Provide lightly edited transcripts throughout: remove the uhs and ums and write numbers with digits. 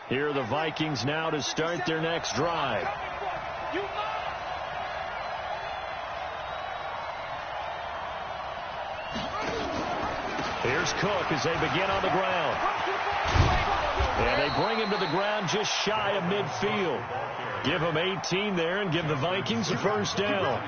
Here are the Vikings now to start their next drive. Here's Cook as they begin on the ground. And they bring him to the ground just shy of midfield. Give him 18 there and give the Vikings a first down.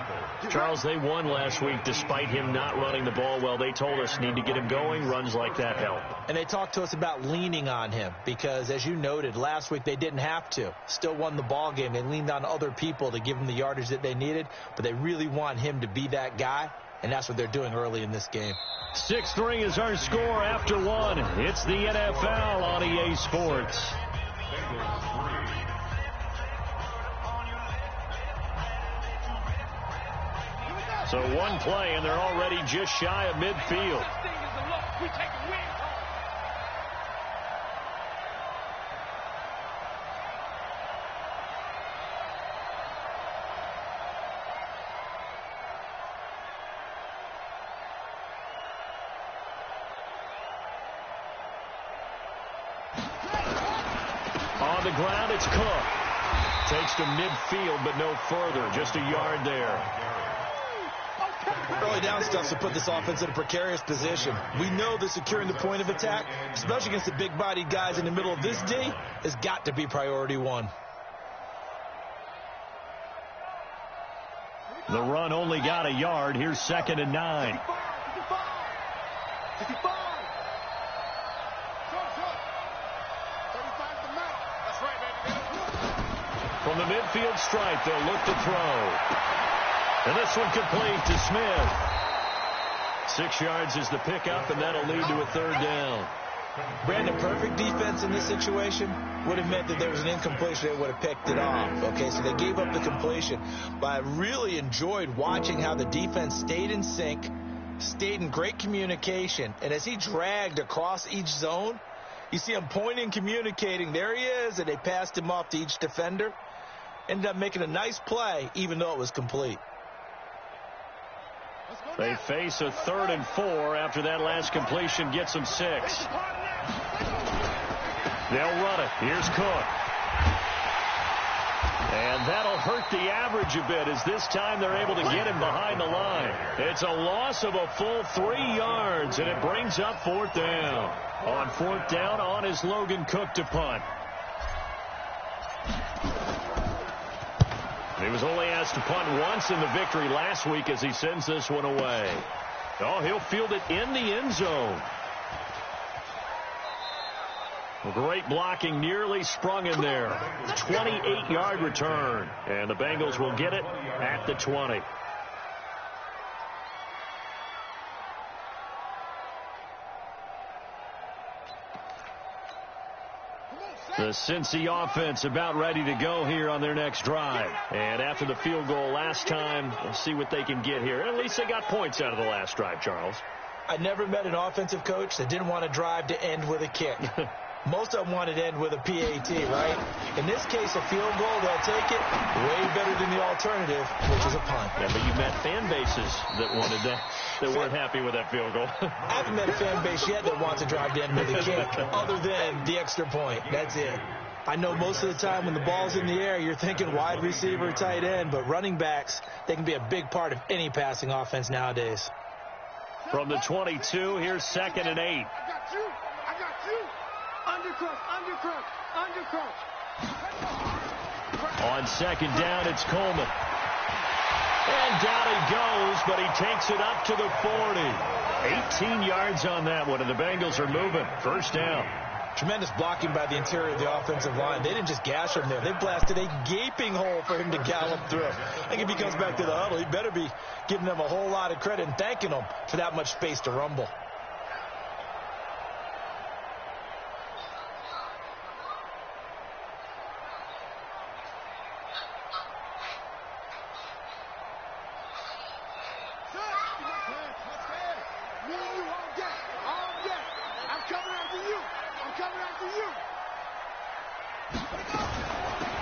Charles, they won last week despite him not running the ball well. They told us need to get him going. Runs like that help. And they talked to us about leaning on him because, as you noted, last week they didn't have to. Still won the ball game. They leaned on other people to give them the yardage that they needed, but they really want him to be that guy, and that's what they're doing early in this game. 6-3 is our score after one. It's the NFL on EA Sports. So one play, and they're already just shy of midfield. On the ground, it's Cook. Takes to midfield, but no further. Just a yard there. Early down stuff to put this offense in a precarious position. We know that securing the point of attack, especially against the big-bodied guys in the middle of this D, has got to be priority one. The run only got a yard. Here's 2nd and 9. From the midfield stripe, they'll look to throw. And this one complete to Smith. 6 yards is the pickup, and that'll lead to a 3rd down. Brandon, perfect defense in this situation would have meant that there was an incompletion. They would have picked it off. Okay, so they gave up the completion. But I really enjoyed watching how the defense stayed in sync, stayed in great communication. And as he dragged across each zone, you see him pointing, communicating. There he is, and they passed him off to each defender. Ended up making a nice play, even though it was complete. They face a 3rd and 4 after that last completion gets them 6. They'll run it. Here's Cook. And that'll hurt the average a bit as this time they're able to get him behind the line. It's a loss of a full 3 yards, and it brings up 4th down. On 4th down, on is Logan Cook to punt. He was only asked to punt once in the victory last week as he sends this one away. Oh, he'll field it in the end zone. Great blocking, nearly sprung in there. 28-yard return, and the Bengals will get it at the 20. The Cincy offense about ready to go here on their next drive. And after the field goal last time, we'll see what they can get here. At least they got points out of the last drive, Charles. I never met an offensive coach that didn't want to drive to end with a kick. Most of them wanted to end with a PAT, right? In this case, a field goal, they'll take it way better than the alternative, which is a punt. Yeah, but you met fan bases that wanted that, that weren't happy with that field goal. I haven't met a fan base yet that wants to drive to end with a kick, other than the extra point. That's it. I know most of the time when the ball's in the air, you're thinking wide receiver, tight end, but running backs, they can be a big part of any passing offense nowadays. From the 22, here's 2nd and 8. I got you. Undercross. On 2nd down, it's Coleman. And down he goes, but he takes it up to the 40. 18 yards on that one, and the Bengals are moving. 1st down. Tremendous blocking by the interior of the offensive line. They didn't just gash him there. They blasted a gaping hole for him to gallop through. I think if he comes back to the huddle, he better be giving them a whole lot of credit and thanking them for that much space to rumble.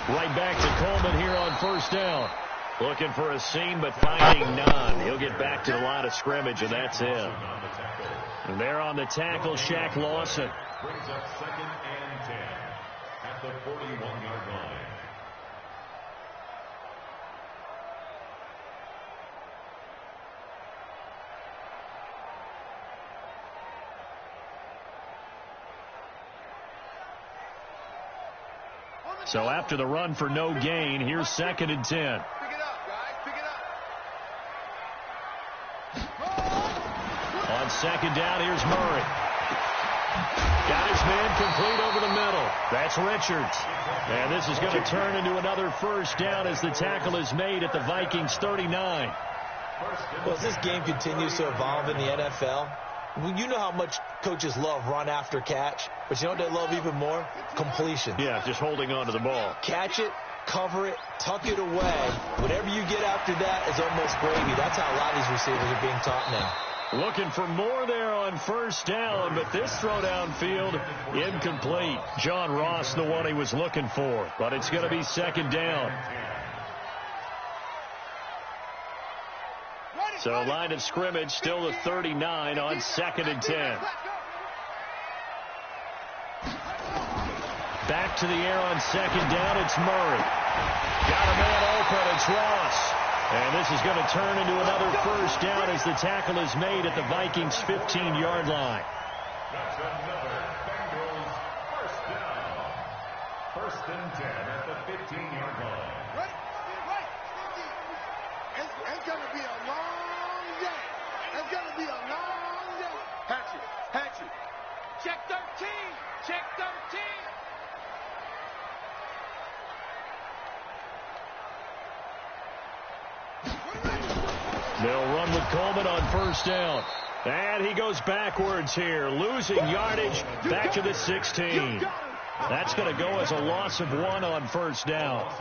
Right back to Coleman here on 1st down. Looking for a seam, but finding none. He'll get back to the line of scrimmage, and that's it. And there on the tackle, Shaq Lawson. at the 41-yard line. So after the run for no gain, here's 2nd and 10. Pick it up, guys. Pick it up. On 2nd down, here's Murray. Got his man complete over the middle. That's Richards. And this is going to turn into another 1st down as the tackle is made at the Vikings 39. Well, as this game continues to evolve in the NFL, you know how much coaches love run after catch, but you know what they love even more? Completion. Yeah, just holding on to the ball. Catch it, cover it, tuck it away. Whatever you get after that is almost gravy. That's how a lot of these receivers are being taught now. Looking for more there on 1st down, but this throw downfield incomplete. John Ross, the one he was looking for, but it's going to be 2nd down. So line of scrimmage still the 39 on 2nd and 10. Back to the air on 2nd down. It's Murray. Got a man open. It's Ross. And this is going to turn into another 1st down as the tackle is made at the Vikings 15-yard line. That's another Bengals 1st down. 1st and 10 at the 15-yard line. Right. It's going to be a long day. It's going to be a long day. Hatchet. Check 13. Check 13. They'll run with Coleman on 1st down. And he goes backwards here, losing yardage back to the 16. That's going to go as a loss of 1 on 1st down.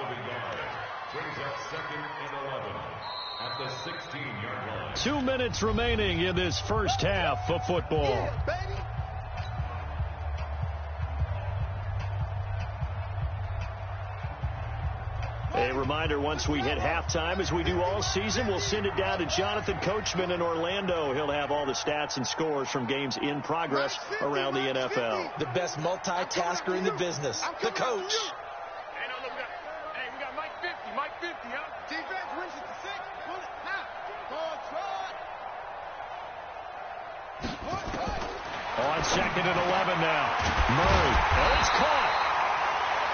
Brings up 2nd and 11 at the 16-yard line. 2 minutes remaining in this 1st half of football. A reminder, once we hit halftime, as we do all season, we'll send it down to Jonathan Coachman in Orlando. He'll have all the stats and scores from games in progress around the NFL. The best multitasker in the business, the coach. Hey, we got Mike 50, huh? Defense wins it to 6. Pull it now. On 2nd and 11 now. Murray. And it's caught.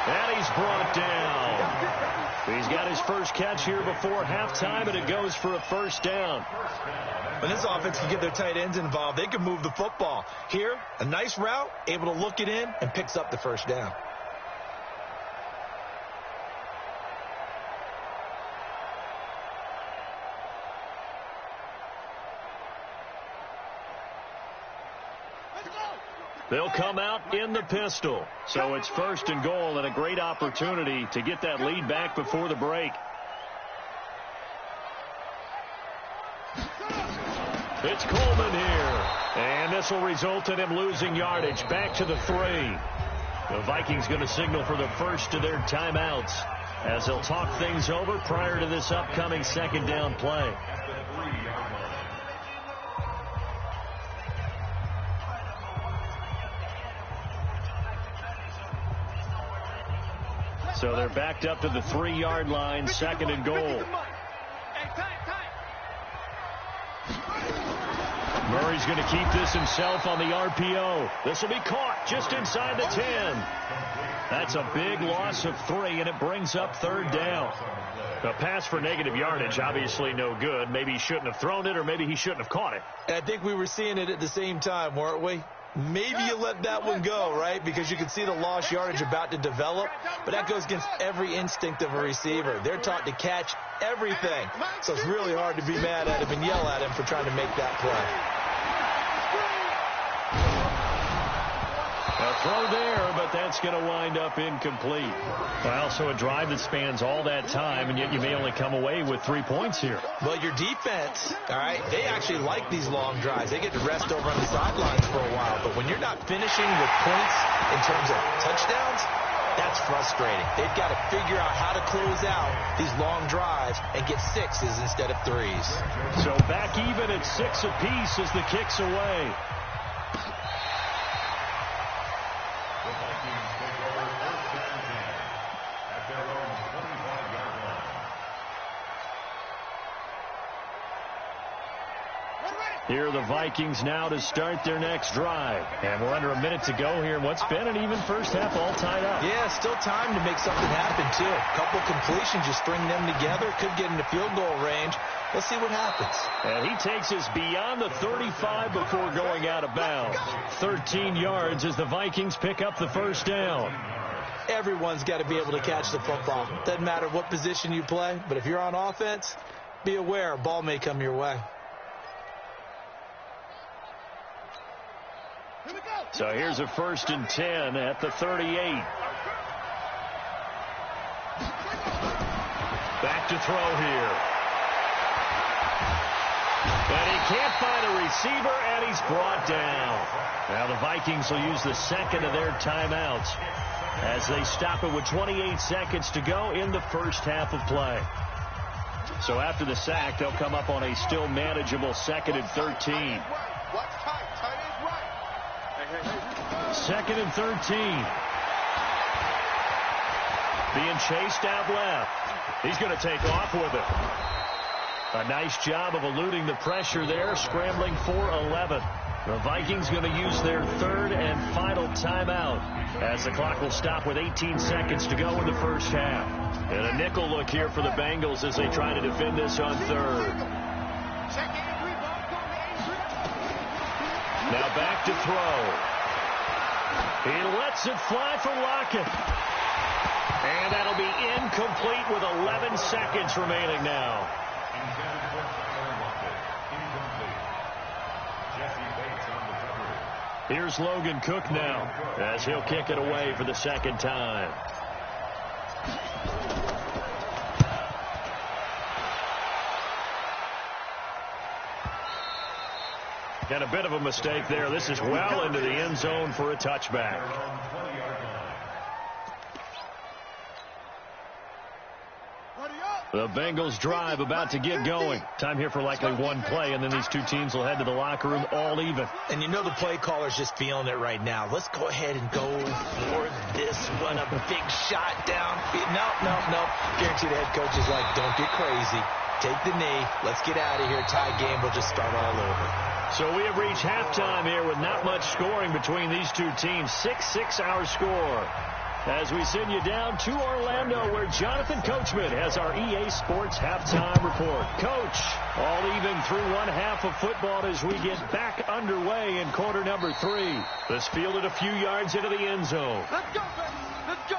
And he's brought down. He's got his first catch here before halftime, and it goes for a 1st down. When this offense can get their tight ends involved, they can move the football. Here, a nice route, able to look it in, and picks up the 1st down. They'll come out in the pistol. So it's 1st and goal and a great opportunity to get that lead back before the break. It's Coleman here. And this will result in him losing yardage back to the 3. The Vikings going to signal for the first of their timeouts as they'll talk things over prior to this upcoming 2nd down play. So they're backed up to the 3-yard line, 2nd and goal. Murray's going to keep this himself on the RPO. This will be caught just inside the 10. That's a big loss of 3, and it brings up 3rd down. A pass for negative yardage, obviously no good. Maybe he shouldn't have thrown it, or maybe he shouldn't have caught it. And I think we were seeing it at the same time, weren't we? Maybe you let that one go, right? Because you can see the lost yardage about to develop. But that goes against every instinct of a receiver. They're taught to catch everything. So it's really hard to be mad at him and yell at him for trying to make that play. A throw there, but that's going to wind up incomplete. Well, so a drive that spans all that time, and yet you may only come away with 3 points here. Well, your defense, all right, they actually like these long drives. They get to rest over on the sidelines for a while. But when you're not finishing with points in terms of touchdowns, that's frustrating. They've got to figure out how to close out these long drives and get 6s instead of 3s. So back even at 6 apiece as the kick's away. Here are the Vikings now to start their next drive. And we're under a minute to go here in what's been an even first half, all tied up. Yeah, still time to make something happen, too. A couple completions, just string them together. Could get into field goal range. Let's see what happens. And he takes us beyond the 35 before going out of bounds. 13 yards as the Vikings pick up the first down. Everyone's got to be able to catch the football. Doesn't matter what position you play, but if you're on offense, be aware a ball may come your way. So here's a 1st and 10 at the 38. Back to throw here. And he can't find a receiver, and he's brought down. Now the Vikings will use the second of their timeouts as they stop it with 28 seconds to go in the first half of play. So after the sack, they'll come up on a still manageable 2nd and 13. 2nd and 13. Being chased out left. He's going to take off with it. A nice job of eluding the pressure there, scrambling for 11. The Vikings going to use their 3rd and final timeout as the clock will stop with 18 seconds to go in the first half. And a nickel look here for the Bengals as they try to defend this on 3rd. Now back to throw. He lets it fly for Lockett. And that'll be incomplete with 11 seconds remaining now. Here's Logan Cook now as he'll kick it away for the 2nd time. And a bit of a mistake there. This is well into the end zone for a touchback. The Bengals drive about to get going. Time here for likely one play, and then these two teams will head to the locker room all even. And you know the play caller's just feeling it right now. Let's go ahead and go for this one. A big shot down. No. Guarantee the head coach is like, don't get crazy. Take the knee. Let's get out of here. Tie game. We'll just start all over. So we have reached halftime here with not much scoring between these two teams. 6-6 our score. As we send you down to Orlando, where Jonathan Coachman has our EA Sports halftime report. Coach, all even through one half of football as we get back underway in quarter number 3. This fielded a few yards into the end zone. Let's go, baby. Let's go.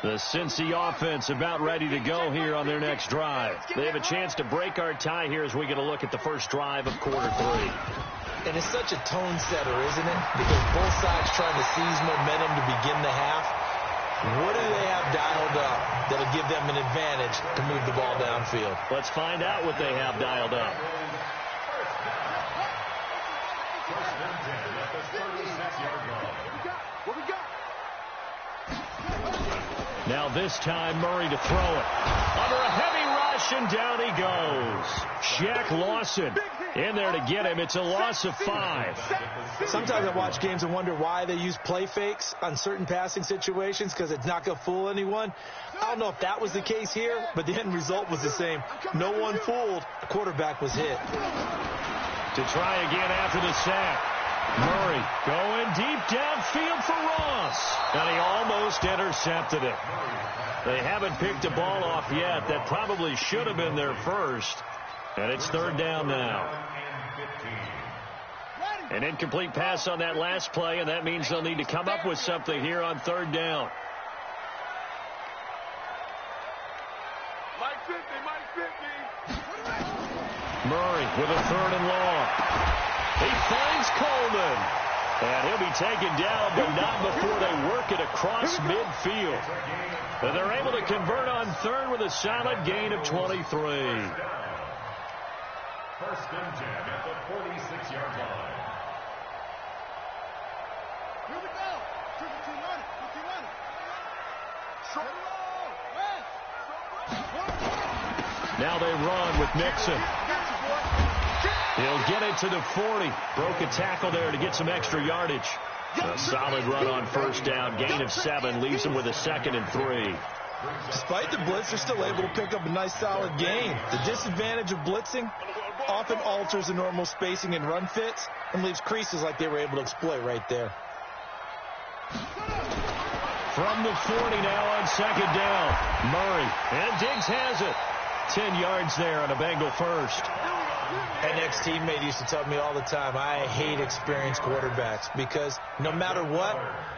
The Cincy offense about ready to go here on their next drive. They have a chance to break our tie here as we get a look at the first drive of quarter 3. And it's such a tone setter, isn't it? Because both sides trying to seize momentum to begin the half. What do they have dialed up that'll give them an advantage to move the ball downfield? Let's find out what they have dialed up. What we got? Now this time, Murray to throw it. Under a heavy rush, and down he goes. Shaq Lawson in there to get him. It's a loss of 5. Sometimes I watch games and wonder why they use play fakes on certain passing situations, because it's not going to fool anyone. I don't know if that was the case here, but the end result was the same. No one fooled. The quarterback was hit. To try again after the sack. Murray going deep downfield for Ross. And he almost intercepted it. They haven't picked a ball off yet. That probably should have been their first. And it's 3rd down now. An incomplete pass on that last play, and that means they'll need to come up with something here on 3rd down. Mike 50. Murray with a 3rd and long. He finds Coleman. And he'll be taken down, but not before they work it across midfield. And they're able to convert on 3rd with a solid gain of 23. 1st and 10 at the 46-yard line. Here we go. 15-1. Now they run with Nixon. He'll get it to the 40. Broke a tackle there to get some extra yardage. A solid run on 1st down. Gain of 7 leaves him with a 2nd and 3. Despite the blitz, they're still able to pick up a nice solid gain. The disadvantage of blitzing often alters the normal spacing and run fits and leaves creases like they were able to exploit right there. From the 40 now on second down. Murray. And Diggs has it. 10 yards there on a Bengal first. An ex-teammate used to tell me all the time, I hate experienced quarterbacks because no matter what,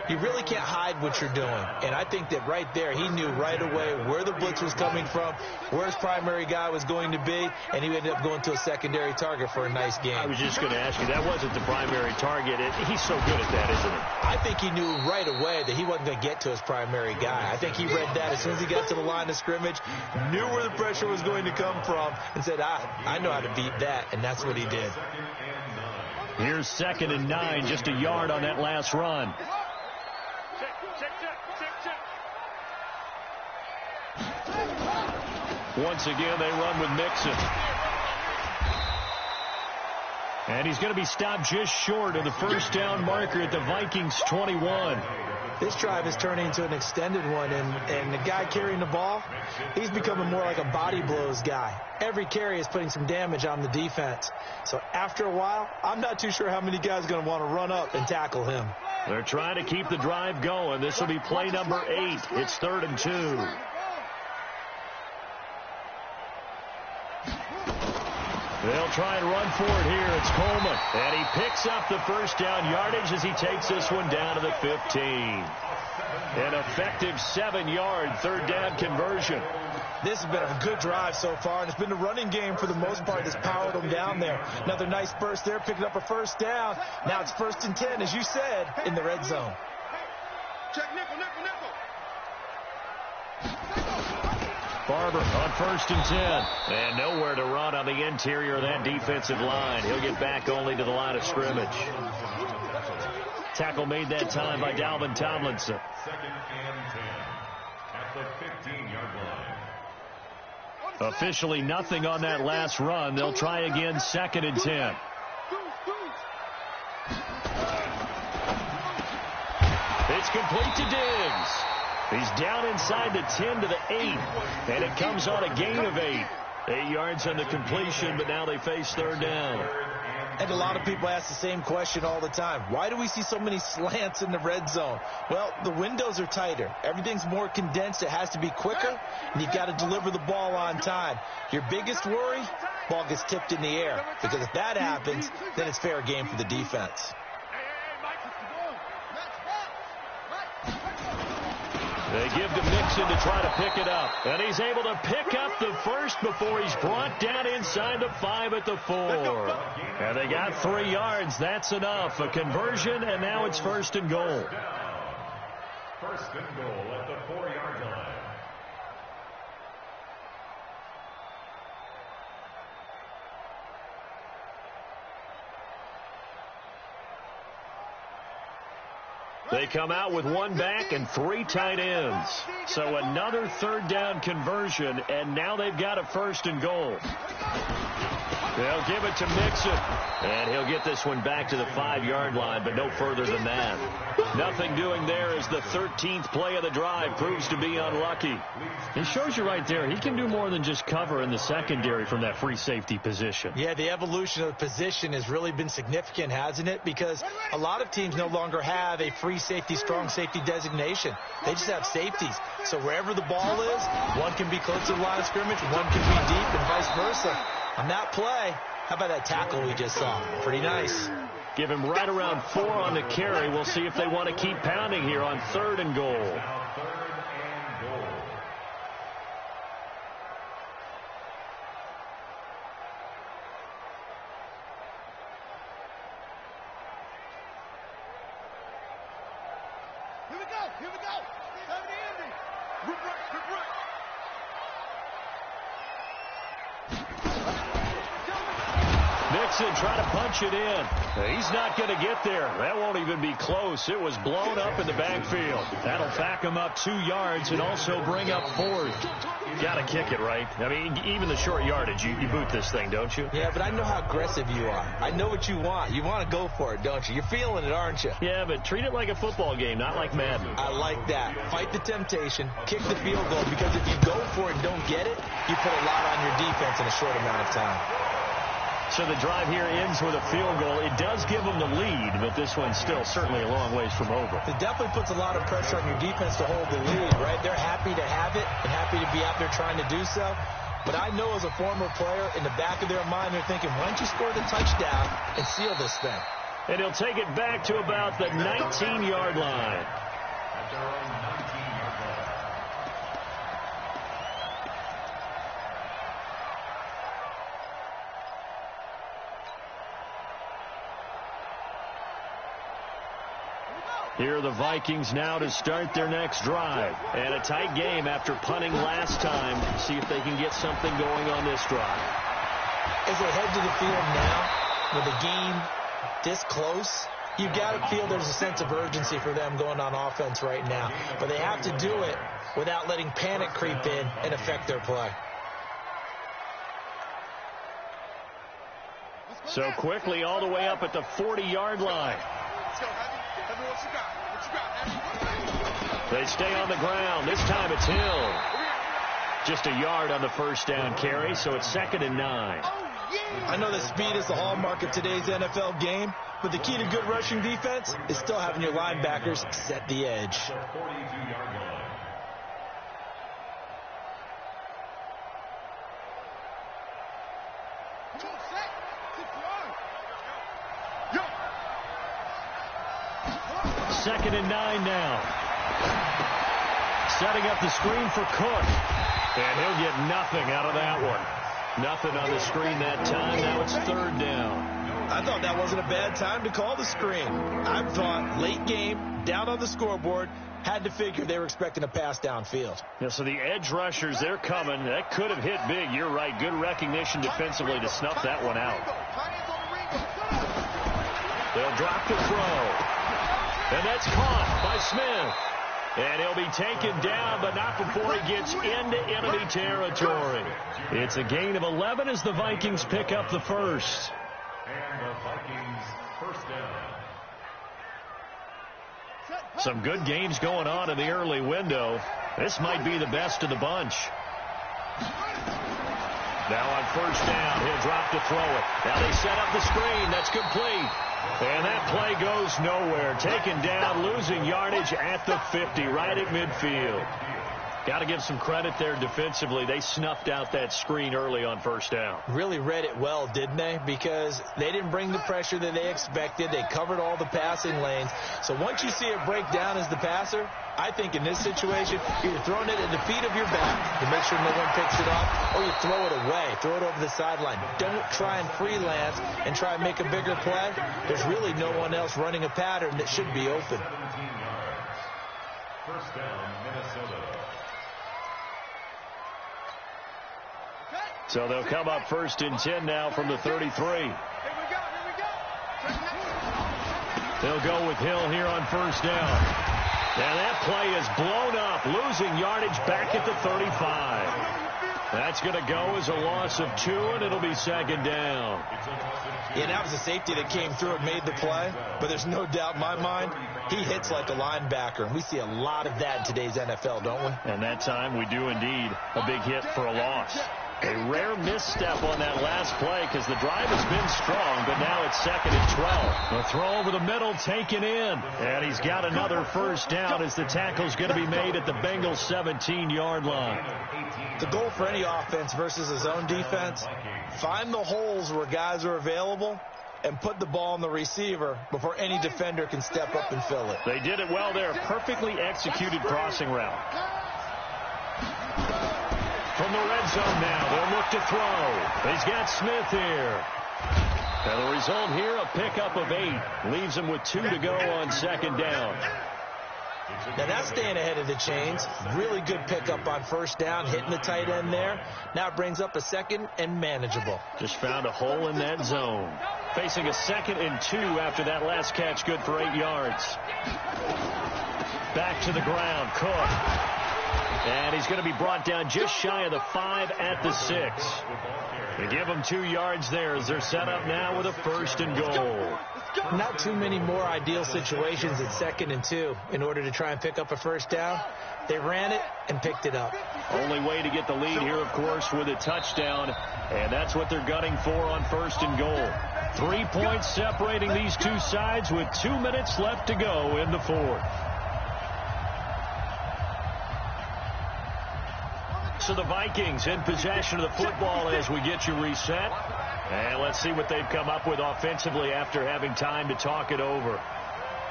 you really can't hide what you're doing. And I think that right there, he knew right away where the blitz was coming from, where his primary guy was going to be, and he ended up going to a secondary target for a nice game. I was just going to ask you, that wasn't the primary target. He's so good at that, isn't he? I think he knew right away that he wasn't going to get to his primary guy. I think he read that as soon as he got to the line of scrimmage, knew where the pressure was going to come from, and said, I know how to beat that, and that's what he did. Here's 2nd and 9, just a yard on that last run. Once again, they run with Mixon. And he's going to be stopped just short of the first down marker at the Vikings 21. This drive is turning into an extended one, and the guy carrying the ball, he's becoming more like a body blows guy. Every carry is putting some damage on the defense. So after a while, I'm not too sure how many guys are going to want to run up and tackle him. They're trying to keep the drive going. This will be play number 8. It's 3rd and 2. They'll try and run for it here. It's Coleman. And he picks up the first down yardage as he takes this one down to the 15. An effective 7-yard third down conversion. This has been a good drive so far, and it's been the running game for the most part that's powered them down there. Another nice burst there, picking up a first down. Now it's 1st and 10, as you said, in the red zone. Check nickel, nickel, nickel. Barber on 1st and 10. And nowhere to run on the interior of that defensive line. He'll get back only to the line of scrimmage. Tackle made that time by Dalvin Tomlinson. 2nd and 10 at the 15-yard line. Officially nothing on that last run. They'll try again 2nd and 10. It's complete to Diggs. He's down inside the 10 to the 8. And it comes on a gain of 8. 8 yards on the completion, but now they face 3rd down. And a lot of people ask the same question all the time. Why do we see so many slants in the red zone? Well, the windows are tighter. Everything's more condensed. It has to be quicker, and you've got to deliver the ball on time. Your biggest worry, ball gets tipped in the air. Because if that happens, then it's fair game for the defense. They give to Mixon to try to pick it up. And he's able to pick up the first before he's brought down inside the 5 at the 4. And they got 3 yards. That's enough. A conversion, and now it's 1st and goal. 1st and goal at the 4-yard line. They come out with 1 back and 3 tight ends. So another 3rd down conversion, and now they've got a 1st and goal. They'll give it to Mixon, and he'll get this one back to the 5-yard line, but no further than that. Nothing doing there as the 13th play of the drive proves to be unlucky. He shows you right there, he can do more than just cover in the secondary from that free safety position. Yeah, the evolution of the position has really been significant, hasn't it? Because a lot of teams no longer have a free safety, strong safety designation. They just have safeties. So wherever the ball is, one can be close to the line of scrimmage, one can be deep, and vice versa. On that play, how about that tackle we just saw? Pretty nice. Give him right around 4 on the carry. We'll see if they want to keep pounding here on 3rd and goal. Now 3rd and goal. Here we go, here we go. Time to end it. Rip right, rip right. Jackson trying to punch it in. He's not going to get there. That won't even be close. It was blown up in the backfield. That'll back him up 2 yards and also bring up 4th. Got to kick it, right? I mean, even the short yardage, you boot this thing, don't you? Yeah, but I know how aggressive you are. I know what you want. You want to go for it, don't you? You're feeling it, aren't you? Yeah, but treat it like a football game, not like Madden. I like that. Fight the temptation. Kick the field goal, because if you go for it and don't get it, you put a lot on your defense in a short amount of time. So the drive here ends with a field goal. It does give them the lead, but this one's still certainly a long ways from over. It definitely puts a lot of pressure on your defense to hold the lead, right? They're happy to have it and happy to be out there trying to do so. But I know as a former player, in the back of their mind, they're thinking, why don't you score the touchdown and seal this thing? And he'll take it back to about the 19-yard line. Here are the Vikings now to start their next drive. And a tight game after punting last time. See if they can get something going on this drive. As they head to the field now, with the game this close, you've got to feel there's a sense of urgency for them going on offense right now. But they have to do it without letting panic creep in and affect their play. So quickly all the way up at the 40-yard line. They stay on the ground. This time it's Hill. Just a yard on the first down carry, so it's 2nd and 9. I know that speed is the hallmark of today's NFL game, but the key to good rushing defense is still having your linebackers set the edge. Second and 9 now. Setting up the screen for Cook. And he'll get nothing out of that one. Nothing on the screen that time. Now it's 3rd down. I thought that wasn't a bad time to call the screen. I thought late game, down on the scoreboard, had to figure they were expecting a pass downfield. Yeah, so the edge rushers, they're coming. That could have hit big. You're right. Good recognition defensively to snuff that one out. They'll drop the throw. And that's caught by Smith. And he'll be taken down, but not before he gets into enemy territory. It's a gain of 11 as the Vikings pick up the first. And the Vikings first down. Some good games going on in the early window. This might be the best of the bunch. Now on first down, he'll drop to throw it. Now they set up the screen. That's complete. And that play goes nowhere. Taken down, losing yardage at the 50, right at midfield. Got to give some credit there defensively. They snuffed out that screen early on first down. Really read it well, didn't they? Because they didn't bring the pressure that they expected. They covered all the passing lanes. So once you see it break down as the passer, I think in this situation, you're throwing it at the feet of your back to make sure no one picks it off, or you throw it away, throw it over the sideline. Don't try and freelance and try and make a bigger play. There's really no one else running a pattern that should be open. 17 yards. First down, Minnesota. So they'll come up 1st and 10 now from the 33. They'll go with Hill here on first down. And that play is blown up, losing yardage back at the 35. That's going to go as a loss of 2, and it'll be 2nd down. Yeah, that was a safety that came through and made the play, but there's no doubt in my mind, he hits like a linebacker, and we see a lot of that in today's NFL, don't we? And that time we do indeed. A big hit for a loss. A rare misstep on that last play because the drive has been strong, but now it's 2nd and 12. The throw over the middle taken in, and he's got another first down as the tackle's going to be made at the Bengals 17-yard line. The goal for any offense versus a zone defense, find the holes where guys are available and put the ball on the receiver before any defender can step up and fill it. They did it well there. Perfectly executed crossing route. From the red zone now, they'll look to throw. He's got Smith here. And the result here, a pickup of 8. Leaves him with 2 to go on 2nd down. Now that's staying ahead of the chains. Really good pickup on first down, hitting the tight end there. Now it brings up a second and manageable. Just found a hole in that zone. Facing a 2nd and 2 after that last catch, good for 8 yards. Back to the ground, Cook. And he's going to be brought down just shy of the 5 at the 6. They give him 2 yards there as they're set up now with a 1st and goal. Not too many more ideal situations at 2nd and 2 in order to try and pick up a first down. They ran it and picked it up. Only way to get the lead here, of course, with a touchdown. And that's what they're gunning for on 1st and goal. 3 points separating these two sides with 2 minutes left to go in the 4th. So the Vikings in possession of the football as we get you reset. And let's see what they've come up with offensively after having time to talk it over.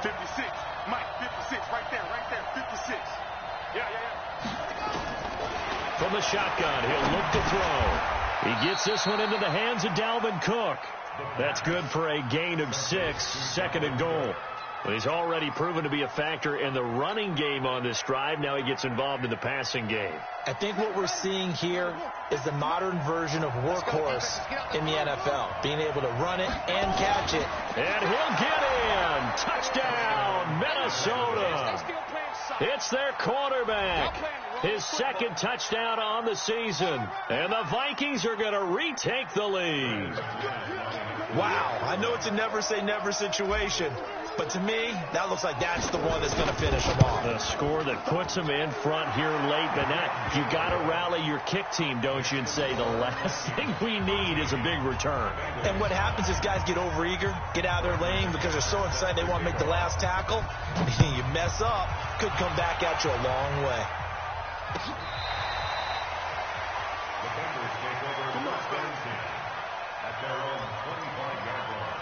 56. Mike, 56. Right there. 56. Yeah. From the shotgun, he'll look to throw. He gets this one into the hands of Dalvin Cook. That's good for a gain of 6, 2nd and goal. Well, he's already proven to be a factor in the running game on this drive. Now he gets involved in the passing game. I think what we're seeing here is the modern version of workhorse in the NFL, being able to run it and catch it. And he'll get in. Touchdown, Minnesota. It's their quarterback. His 2nd touchdown on the season. And the Vikings are going to retake the lead. Wow, I know it's a never-say-never situation, but to me, that looks like that's the one that's going to finish them off. The score that puts them in front here late, but now you got to rally your kick team, don't you, and say the last thing we need is a big return. And what happens is guys get overeager, get out of their lane because they're so excited they want to make the last tackle. You mess up, could come back at you a long way. The Bengals take over first and 10 at their own 25-yard line.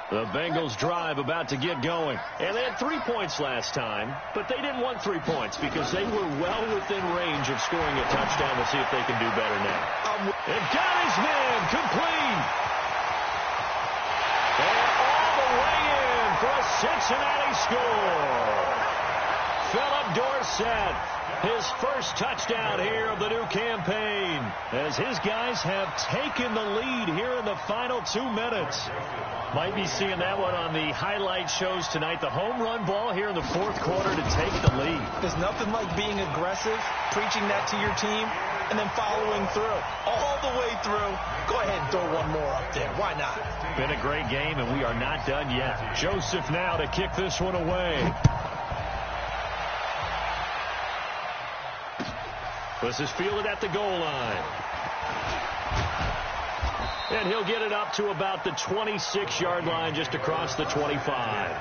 The Bengals drive about to get going. And they had 3 points last time, but they didn't want 3 points because they were well within range of scoring a touchdown. We'll see if they can do better now. And got his man complete. And all the way in for a Cincinnati score. Philip Dorsett, his first touchdown here of the new campaign, as his guys have taken the lead here in the final 2 minutes. Might be seeing that one on the highlight shows tonight. The home run ball here in the 4th quarter to take the lead. There's nothing like being aggressive, preaching that to your team, and then following through. All the way through. Go ahead and throw one more up there. Why not? Been a great game, and we are not done yet. Joseph now to kick this one away. This is fielded at the goal line. And he'll get it up to about the 26-yard line, just across the 25.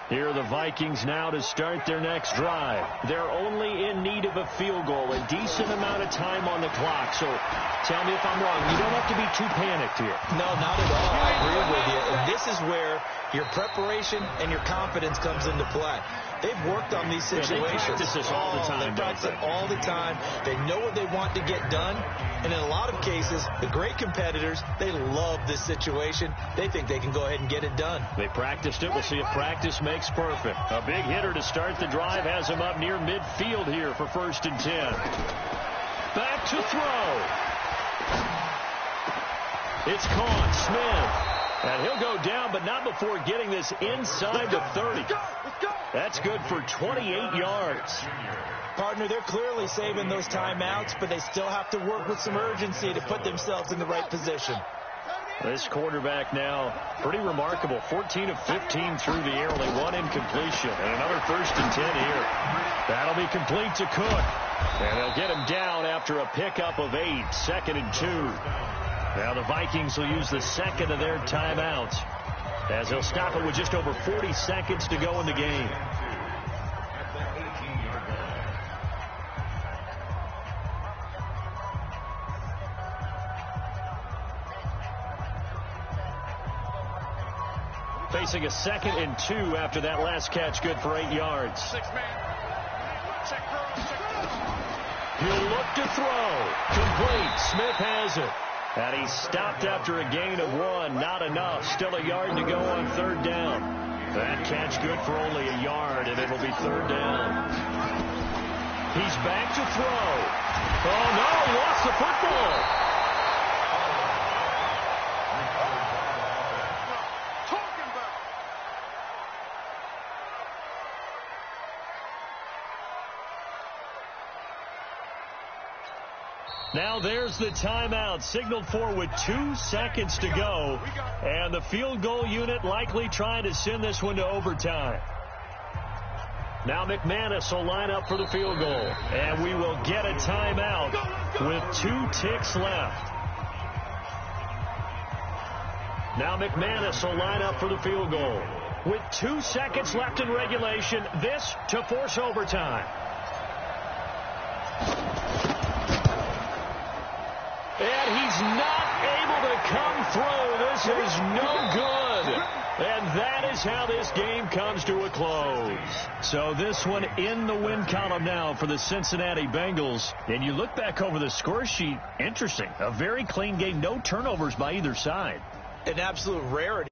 Here are the Vikings now to start their next drive. They're only in need of a field goal, a decent amount of time on the clock. So tell me if I'm wrong. You don't have to be too panicked here. No, not at all. I agree with you. And this is where your preparation and your confidence comes into play. They've worked on these situations. They practice this all the time. They practice it all the time. They know what they want to get done. And in a lot of cases, the great competitors, they love this situation. They think they can go ahead and get it done. They practiced it. We'll see if practice makes perfect. A big hitter to start the drive has him up near midfield here for 1st and 10. Back to throw. It's caught. Smith. And he'll go down, but not before getting this inside the 30. That's good for 28 yards. Partner, they're clearly saving those timeouts, but they still have to work with some urgency to put themselves in the right position. This quarterback now, pretty remarkable. 14 of 15 through the air, only one incompletion. And another 1st and 10 here. That'll be complete to Cook. And they'll get him down after a pickup of 8, 2nd and 2. Now the Vikings will use the second of their timeouts, as they'll stop it with just over 40 seconds to go in the game. Facing a 2nd and 2 after that last catch, good for 8 yards. He'll look to throw. Complete. Smith has it. And he stopped after a gain of 1. Not enough. Still a yard to go on 3rd down. That catch good for only a yard, and it'll be 3rd down. He's back to throw. Oh, no, he lost the football. Now there's the timeout signaled for with 2 seconds to go. And the field goal unit likely trying to send this one to overtime. Now McManus will line up for the field goal. And we will get a timeout with 2 ticks left. Now McManus will line up for the field goal. With 2 seconds left in regulation, this to force overtime. And he's not able to come through. This is no good. And that is how this game comes to a close. So this one in the win column now for the Cincinnati Bengals. And you look back over the score sheet, interesting. A very clean game, no turnovers by either side. An absolute rarity.